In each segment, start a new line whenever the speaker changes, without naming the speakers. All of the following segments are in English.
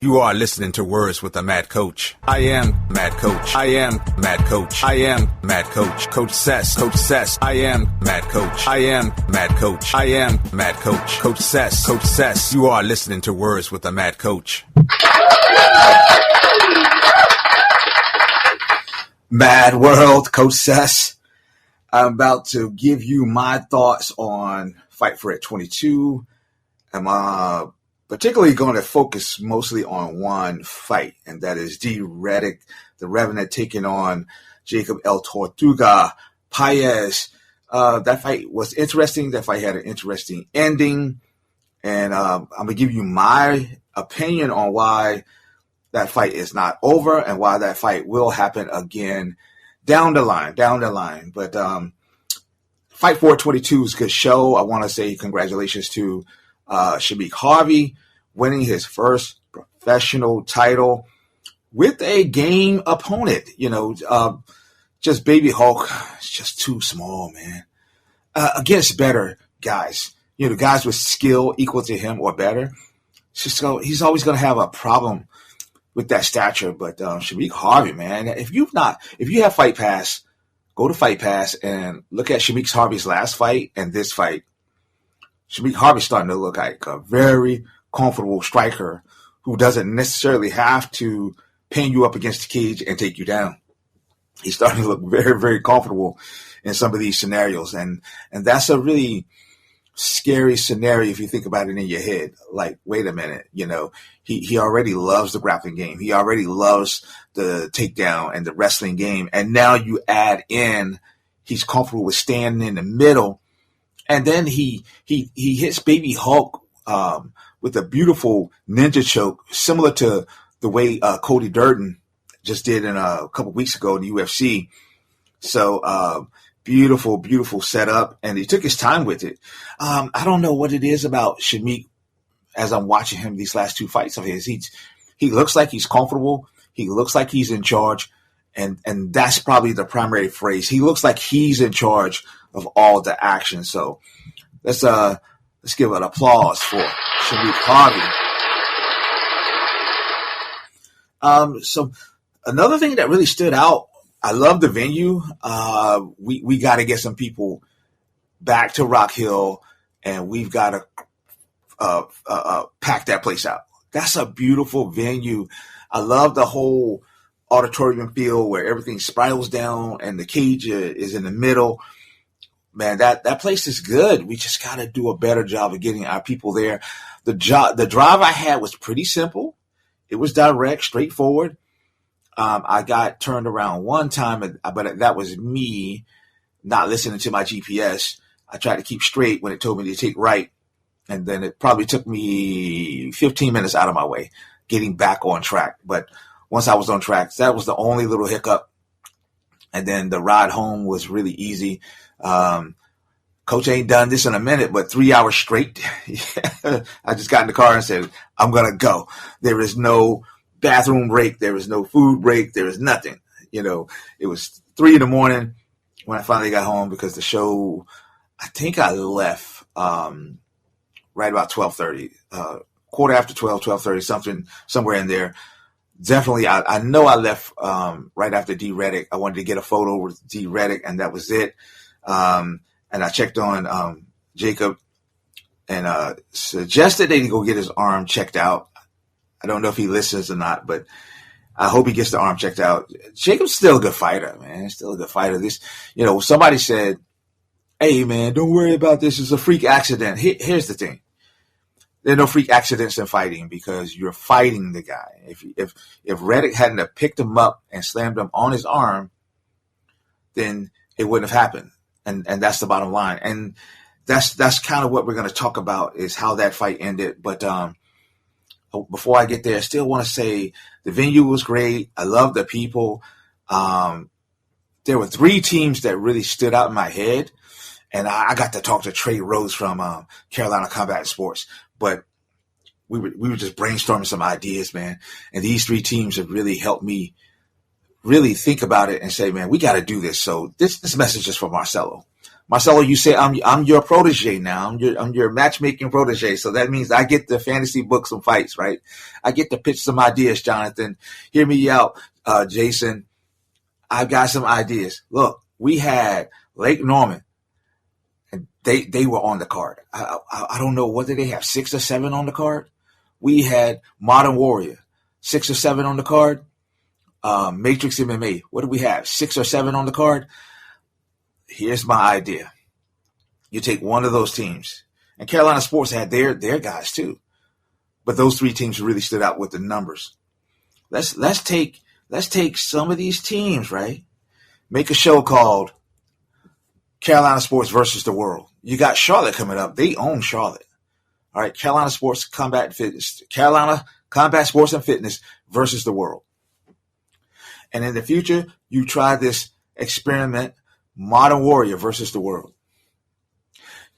You are listening to Words with a Mad Coach. I am Mad Coach. I am Mad Coach. I am Mad Coach. Coach Sess. Coach Sess. I am Mad Coach. I am Mad Coach. I am Mad Coach. Coach Sess. Coach Sess. You are listening to Words with a Mad Coach. Mad World, Coach Sess. I'm about to give you my thoughts on Fight for It 22. I'm particularly going to focus mostly on one fight, and that is Reddick, the Revenant, taking on Jacob El Tortuga Pais. That fight was interesting. That fight had an interesting ending, and I'm going to give you my opinion on why that fight is not over and why that fight will happen again down the line. But Fight for It 22 is a good show. I want to say congratulations to Shameek Harvey winning his first professional title with a game opponent. Just Baby Hulk is just too small, man. Against better guys, guys with skill equal to him or better. He's always going to have a problem with that stature. But Shameek Harvey, man, if you have Fight Pass, go to Fight Pass and look at Shameek Harvey's last fight and this fight. Shameek Harvey's starting to look like a very comfortable striker who doesn't necessarily have to pin you up against the cage and take you down. He's starting to look very, very comfortable in some of these scenarios. And that's a really scary scenario if you think about it in your head. Like, wait a minute, he already loves the grappling game. He already loves the takedown and the wrestling game. And now you add in, he's comfortable with standing in the middle. And then he hits Baby Hulk with a beautiful ninja choke, similar to the way Cody Durden just did in a couple weeks ago in the UFC. So beautiful, beautiful setup, and he took his time with it. I don't know what it is about Shameek as I'm watching him these last two fights of his. He looks like he's comfortable. He looks like he's in charge, and that's probably the primary phrase. He looks like he's in charge of all the action. So let's give an applause for Shameek Harvey. So another thing that really stood out, I love the venue. We got to get some people back to Rock Hill, and we've got to pack that place out. That's a beautiful venue. I love the whole auditorium feel where everything spirals down and the cage is in the middle. Man, that place is good. We just got to do a better job of getting our people there. The drive I had was pretty simple. It was direct, straightforward. I got turned around one time, but that was me not listening to my GPS. I tried to keep straight when it told me to take right. And then it probably took me 15 minutes out of my way getting back on track. But once I was on track, that was the only little hiccup. And then the ride home was really easy. Coach ain't done this in a minute, but 3 hours straight. I just got in the car and said, I'm going to go. There is no bathroom break. There is no food break. There is nothing. It was 3 a.m. when I finally got home because the show, I think I left right about 12:30, quarter after 12, 12:30, somewhere in there. Definitely, I know I left right after Reddick. I wanted to get a photo with Reddick, and that was it. And I checked on Jacob and suggested that he go get his arm checked out. I don't know if he listens or not, but I hope he gets the arm checked out. Jacob's still a good fighter, man. Still a good fighter. Somebody said, hey, man, don't worry about this. It's a freak accident. Here's the thing. There are no freak accidents in fighting because you're fighting the guy. If Reddick hadn't have picked him up and slammed him on his arm, then it wouldn't have happened. And that's the bottom line. And that's kind of what we're going to talk about is how that fight ended. But before I get there, I still want to say the venue was great. I love the people. There were 3 teams that really stood out in my head. And I got to talk to Trey Rose from Carolina Combat Sports. But we were just brainstorming some ideas, man. And these 3 teams have really helped me really think about it and say, man, we got to do this. So this message is for Marcelo. Marcelo, you say I'm your protege now. I'm your matchmaking protege. So that means I get to fantasy book some fights, right? I get to pitch some ideas, Jonathan. Hear me out, Jason. I've got some ideas. Look, we had Lake Norman, and they were on the card. I don't know, what did they have, 6 or 7 on the card? We had Modern Warrior, 6 or 7 on the card. Matrix MMA, what do we have, 6 or 7 on the card? Here's my idea. You take one of those teams, and Carolina Sports had their guys too, but those 3 teams really stood out with the numbers. Let's take some of these teams, right? Make a show called Carolina Sports versus the World. You got Charlotte coming up. They own Charlotte. All right, Carolina Sports Combat Fitness, Carolina Combat Sports and Fitness versus the World. And in the future, you try this experiment, Modern Warrior versus the World.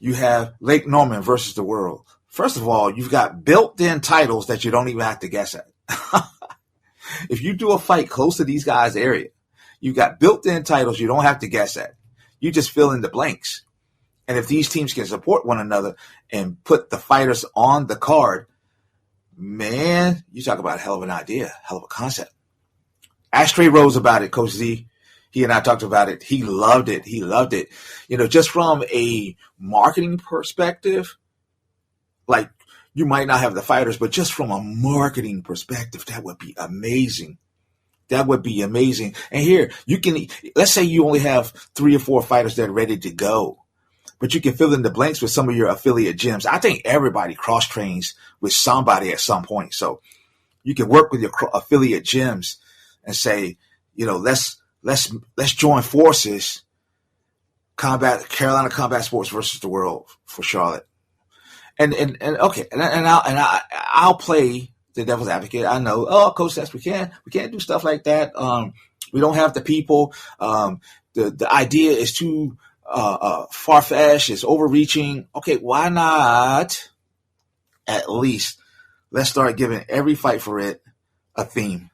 You have Lake Norman versus the World. First of all, you've got built-in titles that you don't even have to guess at. If you do a fight close to these guys' area, you've got built-in titles you don't have to guess at. You just fill in the blanks. And if these teams can support one another and put the fighters on the card, man, you talk about a hell of an idea, hell of a concept. Ashtray Rose about it, Coach Z. He and I talked about it. He loved it. Just from a marketing perspective, like, you might not have the fighters, but just from a marketing perspective, that would be amazing. That would be amazing. And here, let's say you only have 3 or 4 fighters that are ready to go, but you can fill in the blanks with some of your affiliate gyms. I think everybody cross-trains with somebody at some point. So you can work with your affiliate gyms and say, let's join forces. Carolina Combat Sports versus the World for Charlotte. And I'll play the devil's advocate. I know, Coach says we can't do stuff like that. We don't have the people. The idea is too far-fetched. It's overreaching. Okay, why not? At least let's start giving every fight for it a theme.